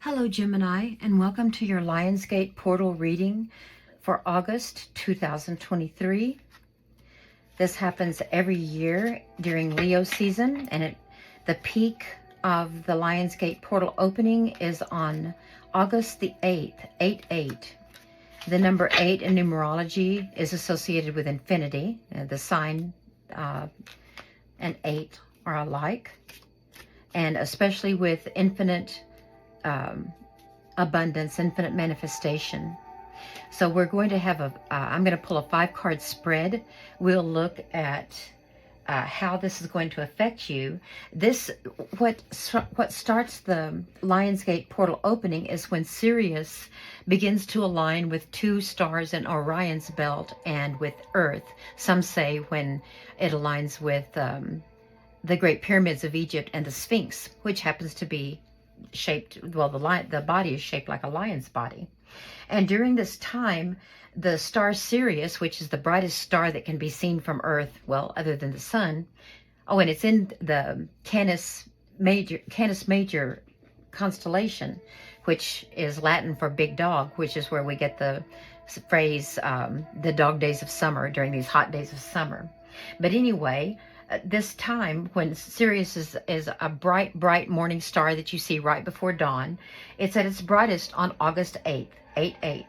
Hello, Gemini, and welcome to your Lionsgate portal reading for August 2023. This happens every year during Leo season, and the peak of the Lionsgate portal opening is on August the 8th, 8-8. The number 8 in numerology is associated with infinity. The sign and 8 are alike, and especially with infinite abundance, infinite manifestation. So we're going to have I'm going to pull a 5-card spread. We'll look at how this is going to affect you. What starts the Lionsgate portal opening is when Sirius begins to align with 2 stars in Orion's belt and with Earth. Some say when it aligns with the Great Pyramids of Egypt and the Sphinx, which happens to be shaped, well, the body is shaped like a lion's body. And during this time, the star Sirius, which is the brightest star that can be seen from Earth, well, other than the sun, and it's in the Canis Major constellation, which is Latin for big dog, which is where we get the phrase, the dog days of summer, during these hot days of summer. But anyway, this time when Sirius is a bright morning star that you see right before dawn, it's at its brightest on August 8th, 8-8.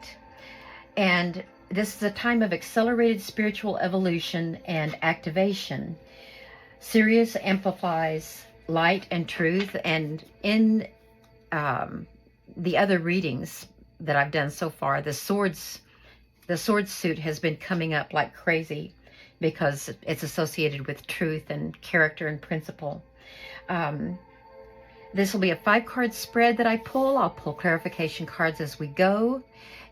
And this is a time of accelerated spiritual evolution and activation. Sirius amplifies light and truth, and in the other readings that I've done so far, the sword suit has been coming up like crazy, because it's associated with truth and character and principle. This will be a 5-card spread that I pull. I'll pull clarification cards as we go.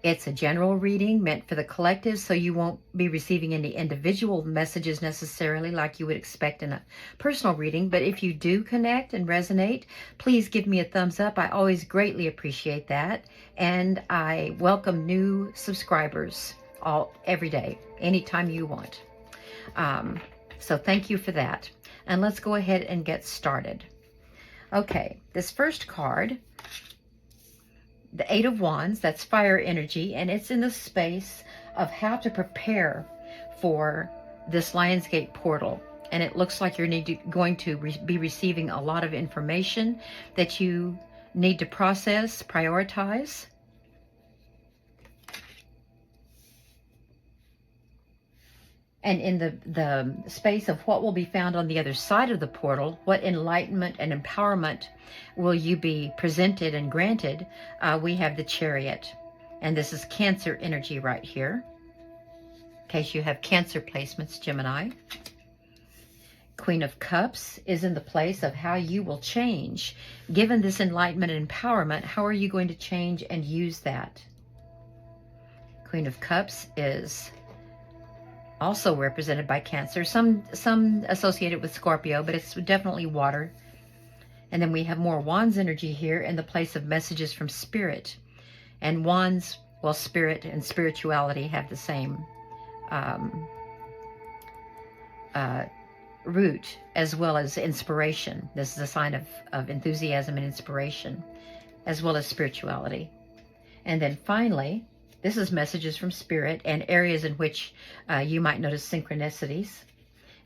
It's a general reading meant for the collective, so you won't be receiving any individual messages necessarily like you would expect in a personal reading. But if you do connect and resonate, please give me a thumbs up. I always greatly appreciate that. And I welcome new subscribers every day, anytime you want. So thank you for that. And let's go ahead and get started. Okay, this first card, the 8 of Wands, that's fire energy, and it's in the space of how to prepare for this Lionsgate portal. And it looks like you're going to be receiving a lot of information that you need to process, prioritize. And in the space of what will be found on the other side of the portal, what enlightenment and empowerment will you be presented and granted, we have the Chariot. And this is Cancer energy right here, in case you have Cancer placements, Gemini. Queen of Cups is in the place of how you will change. Given this enlightenment and empowerment, how are you going to change and use that? Queen of Cups is also represented by Cancer, some associated with Scorpio, but it's definitely water. And then we have more Wands energy here in the place of messages from Spirit. And Wands, well, Spirit and spirituality have the same root, as well as inspiration. This is a sign of enthusiasm and inspiration, as well as spirituality. And then finally, this is messages from Spirit and areas in which you might notice synchronicities.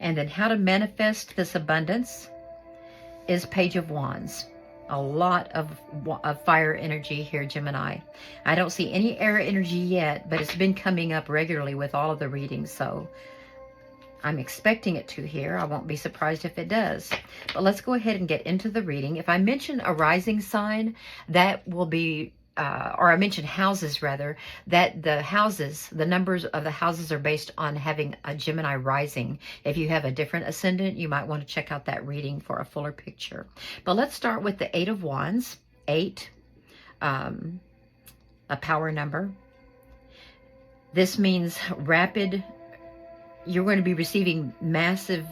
And then how to manifest this abundance is Page of Wands. A lot of fire energy here, Gemini. I don't see any air energy yet, but it's been coming up regularly with all of the readings. So I'm expecting it to here. I won't be surprised if it does. But let's go ahead and get into the reading. If I mention a rising sign, that will be or I mentioned houses rather, that the numbers of the houses are based on having a Gemini rising. If you have a different ascendant, you might want to check out that reading for a fuller picture. But let's start with the 8 of Wands. 8, a power number. This means rapid, you're going to be receiving massive,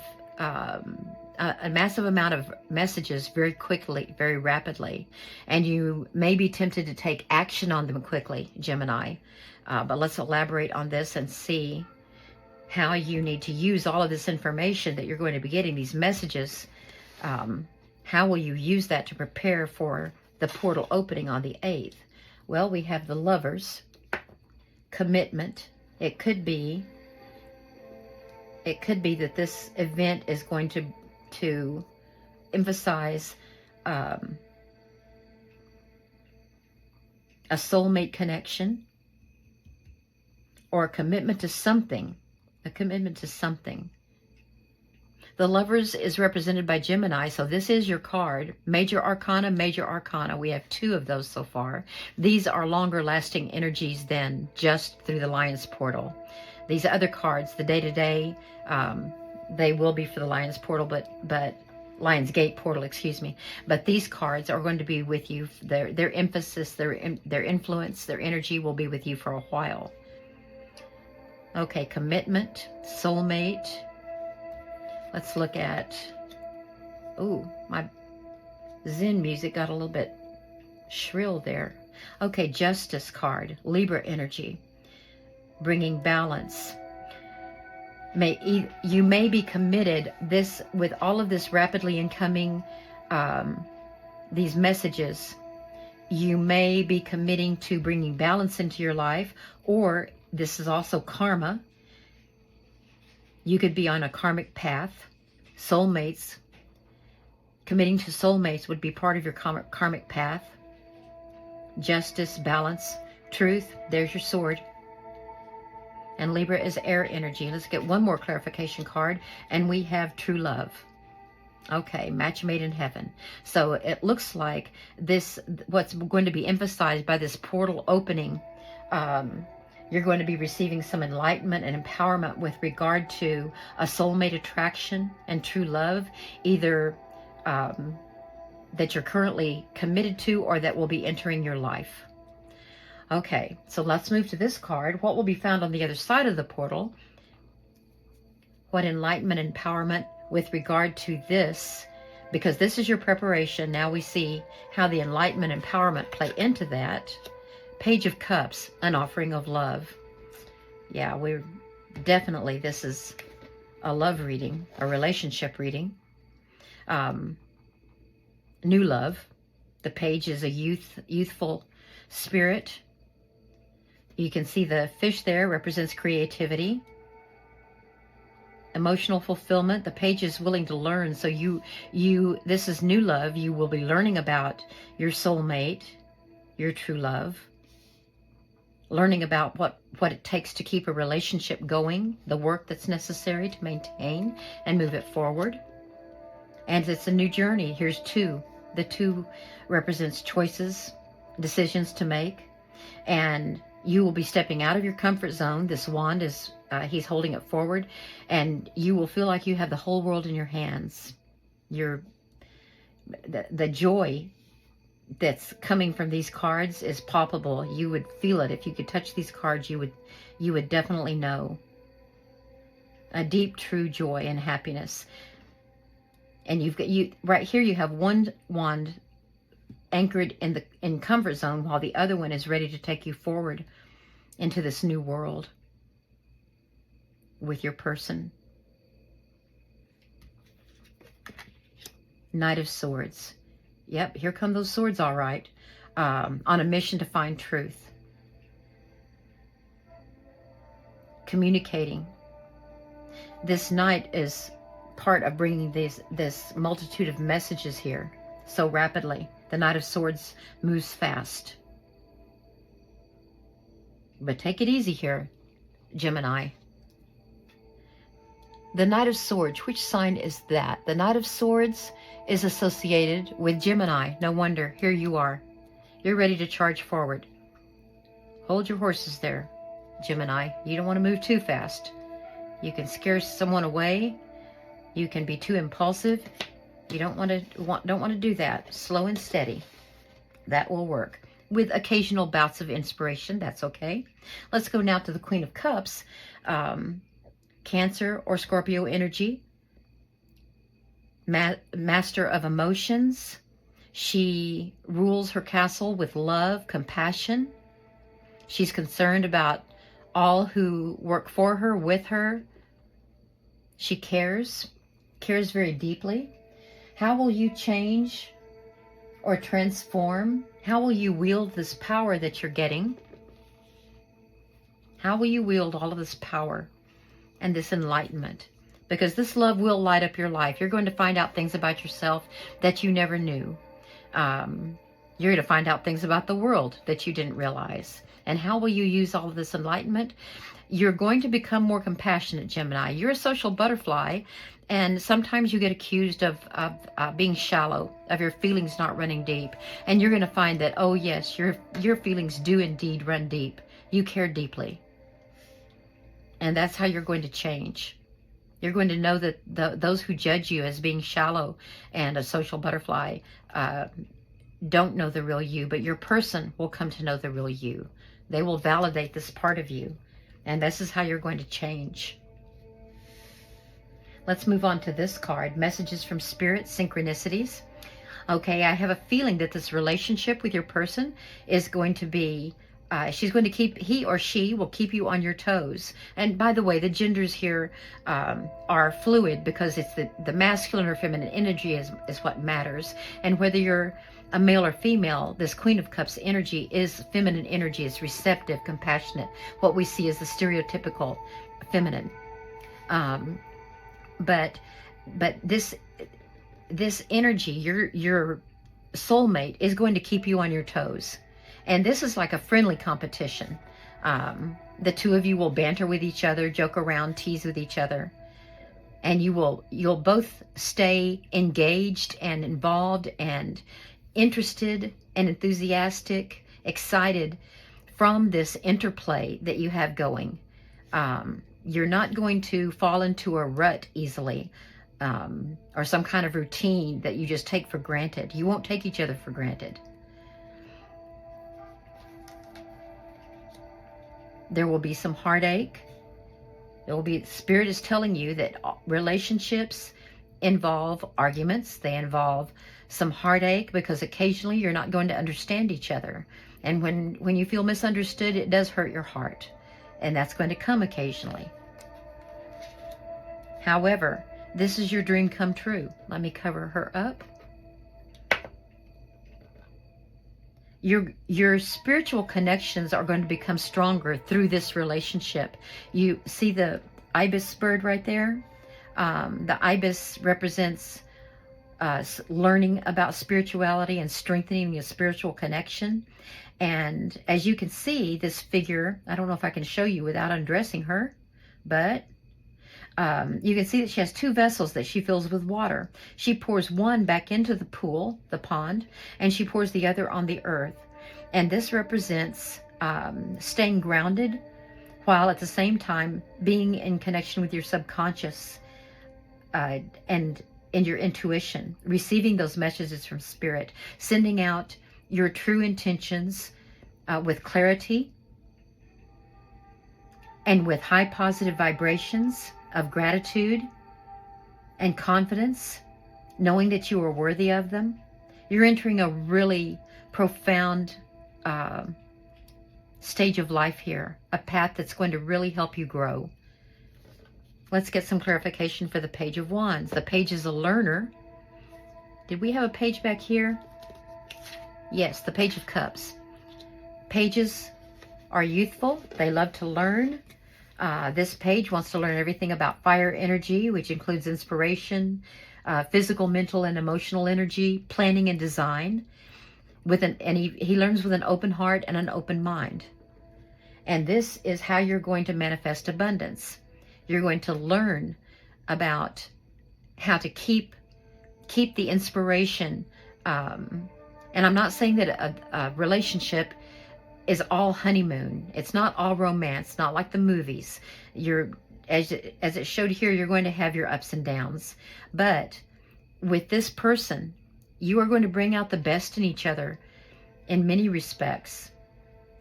a massive amount of messages very quickly, very rapidly, and you may be tempted to take action on them quickly, Gemini. But let's elaborate on this and see how you need to use all of this information that you're going to be getting, these messages. How will you use that to prepare for the portal opening on the 8th? Well, we have the Lovers, commitment. It could be that this event is going to emphasize a soulmate connection, or a commitment to something. A commitment to something. The Lovers is represented by Gemini, so this is your card. Major Arcana, Major Arcana. We have 2 of those so far. These are longer lasting energies than just through the Lion's Portal. These other cards, the day-to-day, they will be for the Lion's Portal, but Lion's Gate Portal, excuse me. But these cards are going to be with you. Their emphasis, their influence, their energy will be with you for a while. Okay, commitment, soulmate. Let's look at, ooh, my Zen music got a little bit shrill there. Okay, Justice card, Libra energy, bringing balance. You may be committed with all of this rapidly incoming, these messages. You may be committing to bringing balance into your life, or this is also karma. You could be on a karmic path. Soulmates, committing to soulmates would be part of your karmic path. Justice, balance, truth, there's your sword. And Libra is air energy. Let's get one more clarification card, and we have true love. Okay, match made in heaven. So it looks like this, what's going to be emphasized by this portal opening, you're going to be receiving some enlightenment and empowerment with regard to a soulmate attraction and true love, either that you're currently committed to or that will be entering your life. Okay, so let's move to this card. What will be found on the other side of the portal? What enlightenment and empowerment with regard to this, because this is your preparation. Now we see how the enlightenment and empowerment play into that. Page of Cups, an offering of love. Yeah, this is a love reading, a relationship reading. New love. The page is a youthful spirit. You can see the fish there represents creativity. Emotional fulfillment. The page is willing to learn. So this is new love. You will be learning about your soulmate, your true love. Learning about what it takes to keep a relationship going, the work that's necessary to maintain and move it forward. And it's a new journey. Here's 2. The 2 represents choices, decisions to make, and you will be stepping out of your comfort zone. This wand is, he's holding it forward, and you will feel like you have the whole world in your hands. The joy that's coming from these cards is palpable. You would feel it. If you could touch these cards, you would definitely know a deep, true joy and happiness. And right here you have one wand anchored in comfort zone, while the other one is ready to take you forward into this new world with your person. Knight of Swords. Yep, here come those swords, all right. On a mission to find truth. Communicating. This knight is part of bringing this multitude of messages here so rapidly. The Knight of Swords moves fast. But take it easy here, Gemini. The Knight of Swords, which sign is that? The Knight of Swords is associated with Gemini. No wonder. Here you are. You're ready to charge forward. Hold your horses there, Gemini. You don't want to move too fast. You can scare someone away. You can be too impulsive. You don't want to do that. Slow and steady. That will work. With occasional bouts of inspiration, that's okay. Let's go now to the Queen of Cups. Cancer or Scorpio energy. Master of emotions. She rules her castle with love, compassion. She's concerned about all who work for her, with her. She cares very deeply. How will you change or transform? How will you wield this power that you're getting? How will you wield all of this power and this enlightenment? Because this love will light up your life. You're going to find out things about yourself that you never knew. You're going to find out things about the world that you didn't realize. And how will you use all of this enlightenment? You're going to become more compassionate, Gemini. You're a social butterfly, and sometimes you get accused of being shallow, of your feelings not running deep. And you're going to find that, oh yes, your feelings do indeed run deep. You care deeply. And that's how you're going to change. You're going to know that those who judge you as being shallow and a social butterfly don't know the real you, but your person will come to know the real you. They will validate this part of you. And this is how you're going to change. Let's move on to this card. Messages from Spirit, Synchronicities. Okay, I have a feeling that this relationship with your person is going to be, he or she will keep you on your toes. And by the way, the genders here are fluid, because it's the masculine or feminine energy is what matters. And whether you're a male or female, this Queen of Cups energy is feminine energy. It's receptive, compassionate. What we see is the stereotypical feminine. But this energy, your soulmate, is going to keep you on your toes. And this is like a friendly competition. The two of you will banter with each other, joke around, tease with each other. And you'll both stay engaged and involved and interested and enthusiastic, excited from this interplay that you have going. You're not going to fall into a rut easily, or some kind of routine that you just take for granted. You won't take each other for granted. There will be some heartache. There will be, Spirit is telling you that relationships involve arguments. They involve some heartache, because occasionally you're not going to understand each other. And when you feel misunderstood, it does hurt your heart. And that's going to come occasionally. However, this is your dream come true. Let me cover her up. Your spiritual connections are going to become stronger through this relationship. You see the ibis bird right there? The ibis represents learning about spirituality and strengthening a spiritual connection. And as you can see, this figure, I don't know if I can show you without undressing her, but you can see that she has two vessels that she fills with water. She pours one back into the pool, the pond, and she pours the other on the earth. And this represents staying grounded, while at the same time being in connection with your subconscious and your intuition, receiving those messages from Spirit, sending out your true intentions with clarity and with high positive vibrations of gratitude and confidence, knowing that you are worthy of them. You're entering a really profound stage of life here, a path that's going to really help you grow. Let's get some clarification for the Page of Wands. The Page is a learner. Did we have a page back here? Yes, the Page of Cups. Pages are youthful. They love to learn. This page wants to learn everything about fire energy, which includes inspiration, physical, mental, and emotional energy, planning and design. He learns with an open heart and an open mind. And this is how you're going to manifest abundance. You're going to learn about how to keep the inspiration. And I'm not saying that a relationship is all honeymoon. It's not all romance, not like the movies. As it showed here, you're going to have your ups and downs. But with this person, you are going to bring out the best in each other in many respects.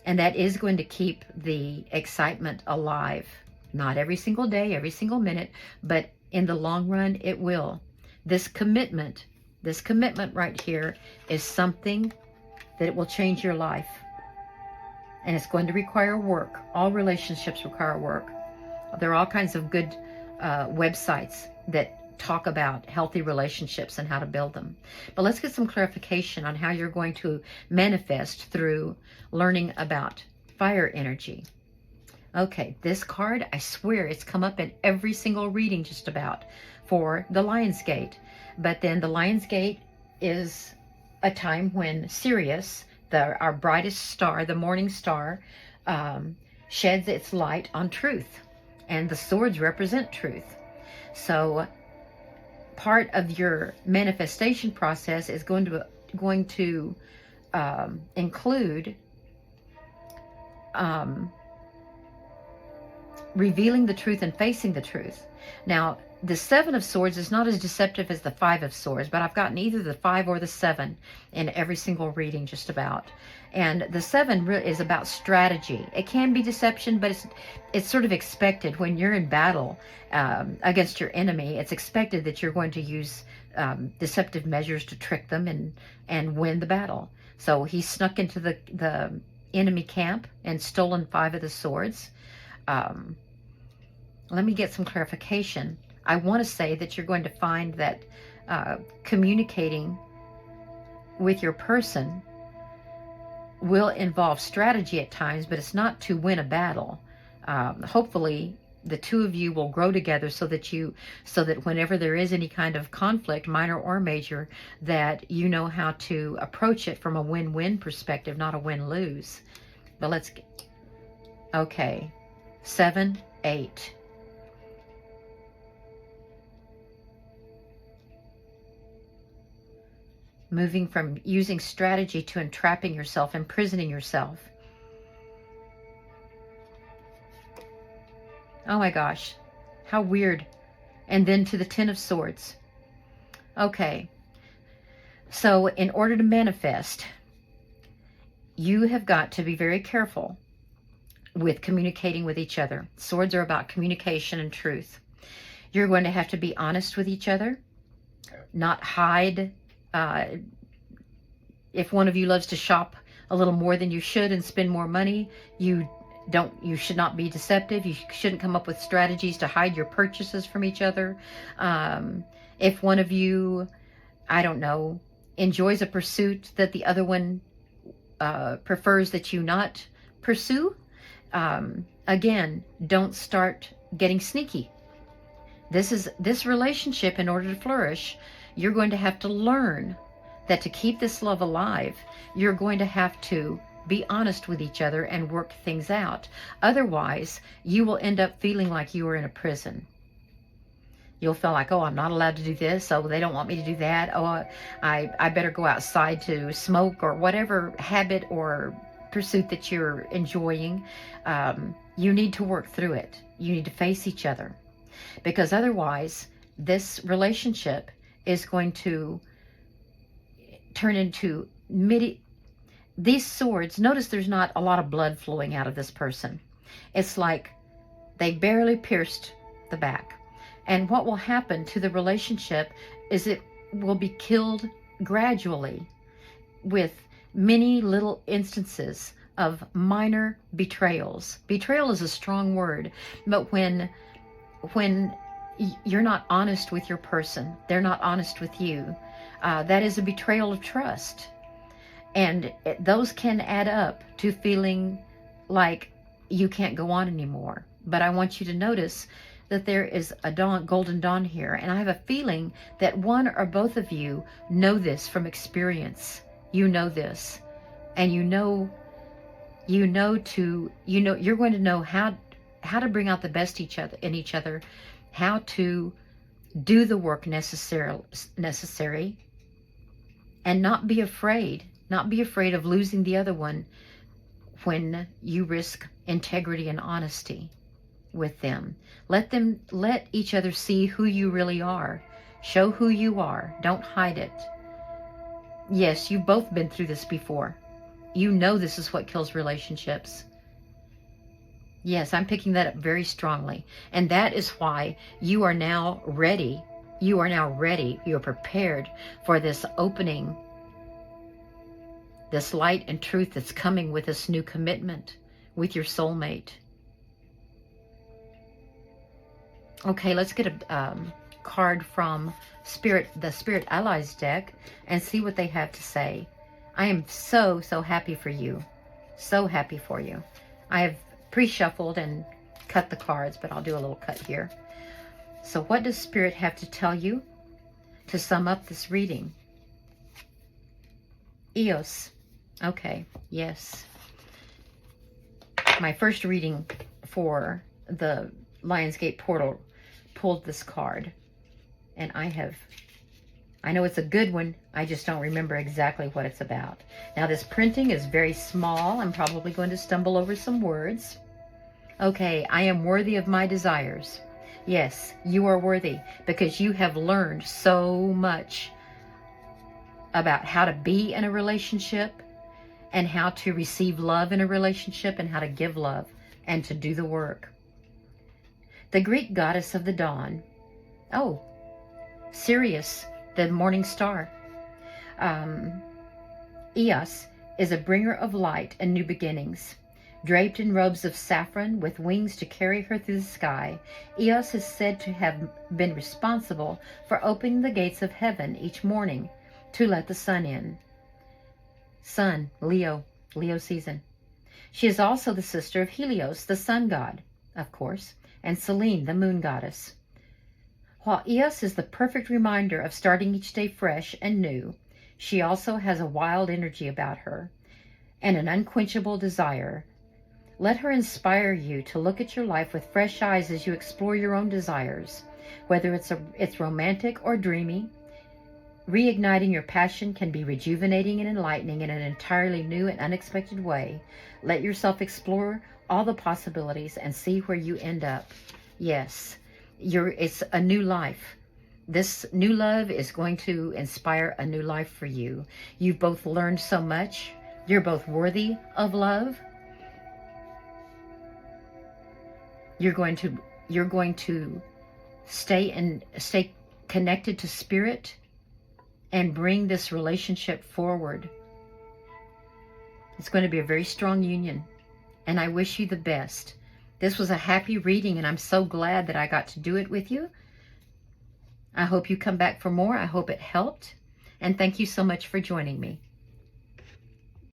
And that is going to keep the excitement alive. Not every single day, every single minute, but in the long run, it will. This commitment right here is something that it will change your life. And it's going to require work. All relationships require work. There are all kinds of good websites that talk about healthy relationships and how to build them. But let's get some clarification on how you're going to manifest through learning about fire energy. Okay, this card, I swear it's come up in every single reading just about for the Lion's Gate. But then the Lion's Gate is a time when Sirius, our brightest star, the morning star, sheds its light on truth. And the swords represent truth. So part of your manifestation process is going to include revealing the truth and facing the truth. Now, the Seven of Swords is not as deceptive as the Five of Swords, but I've gotten either the 5 or the 7 in every single reading just about. And the 7 is about strategy. It can be deception, but it's sort of expected when you're in battle against your enemy. It's expected that you're going to use deceptive measures to trick them and win the battle. So he snuck into the enemy camp and stolen 5 of the swords. Let me get some clarification. I want to say that you're going to find that communicating with your person will involve strategy at times, but it's not to win a battle. Hopefully, the two of you will grow together so that whenever there is any kind of conflict, minor or major, that you know how to approach it from a win-win perspective, not a win-lose. But let's get, okay, 7, 8. Moving from using strategy to entrapping yourself, imprisoning yourself. Oh my gosh, how weird. And then to the 10 of Swords. Okay, so in order to manifest, you have got to be very careful with communicating with each other. Swords are about communication and truth. You're going to have to be honest with each other, not hide. If one of you loves to shop a little more than you should and spend more money, you should not be deceptive. You shouldn't come up with strategies to hide your purchases from each other. If one of you, I don't know, enjoys a pursuit that the other one prefers that you not pursue, again, don't start getting sneaky. This relationship, in order to flourish, you're going to have to learn that to keep this love alive, you're going to have to be honest with each other and work things out. Otherwise, you will end up feeling like you are in a prison. You'll feel like, oh, I'm not allowed to do this. Oh, they don't want me to do that. Oh, I better go outside to smoke, or whatever habit or pursuit that you're enjoying. You need to work through it. You need to face each other. Because otherwise, this relationship is going to turn into these swords. Notice there's not a lot of blood flowing out of this person. It's like they barely pierced the back. And what will happen to the relationship is it will be killed gradually with many little instances of minor betrayals. Betrayal is a strong word, but when you're not honest with your person, they're not honest with you, that is a betrayal of trust. And those can add up to feeling like you can't go on anymore. But I want you to notice that there is a golden dawn here. And I have a feeling that one or both of you know this from experience. You know this. And you're going to know how to bring out the best in each other, how to do the work necessary, and not be afraid of losing the other one when you risk integrity and honesty with them. Let each other see who you really are. Show who you are. Don't hide it. Yes, you've both been through this before. You know this is what kills relationships. Yes, I'm picking that up very strongly. And that is why you are now ready. You are now ready. You are prepared for this opening, this light and truth that's coming with this new commitment with your soulmate. Okay, let's get card from Spirit, the Spirit Allies deck, and see what they have to say. I am so, so happy for you. So happy for you. I have pre-shuffled and cut the cards, but I'll do a little cut here. So what does Spirit have to tell you to sum up this reading? Eos. Okay, yes. My first reading for the Lionsgate portal pulled this card. And I know it's a good one. I just don't remember exactly what it's about. Now this printing is very small. I'm probably going to stumble over some words. Okay, I am worthy of my desires. Yes, you are worthy because you have learned so much about how to be in a relationship and how to receive love in a relationship and how to give love and to do the work. The Greek goddess of the dawn. Oh, Sirius, the morning star. Eos is a bringer of light and new beginnings. Draped in robes of saffron with wings to carry her through the sky, Eos is said to have been responsible for opening the gates of heaven each morning to let the sun in. Sun, Leo season. She is also the sister of Helios, the sun god, of course, and Selene, the moon goddess. While Eos is the perfect reminder of starting each day fresh and new, she also has a wild energy about her and an unquenchable desire. Let her inspire you to look at your life with fresh eyes as you explore your own desires. Whether it's romantic or dreamy, reigniting your passion can be rejuvenating and enlightening in an entirely new and unexpected way. Let yourself explore all the possibilities and see where you end up. Yes, it's a new life. This new love is going to inspire a new life for you. You've both learned so much. You're both worthy of love. You're going to stay connected to Spirit and bring this relationship forward. It's going to be a very strong union, and I wish you the best. This was a happy reading, and I'm so glad that I got to do it with you. I hope you come back for more. I hope it helped, and thank you so much for joining me.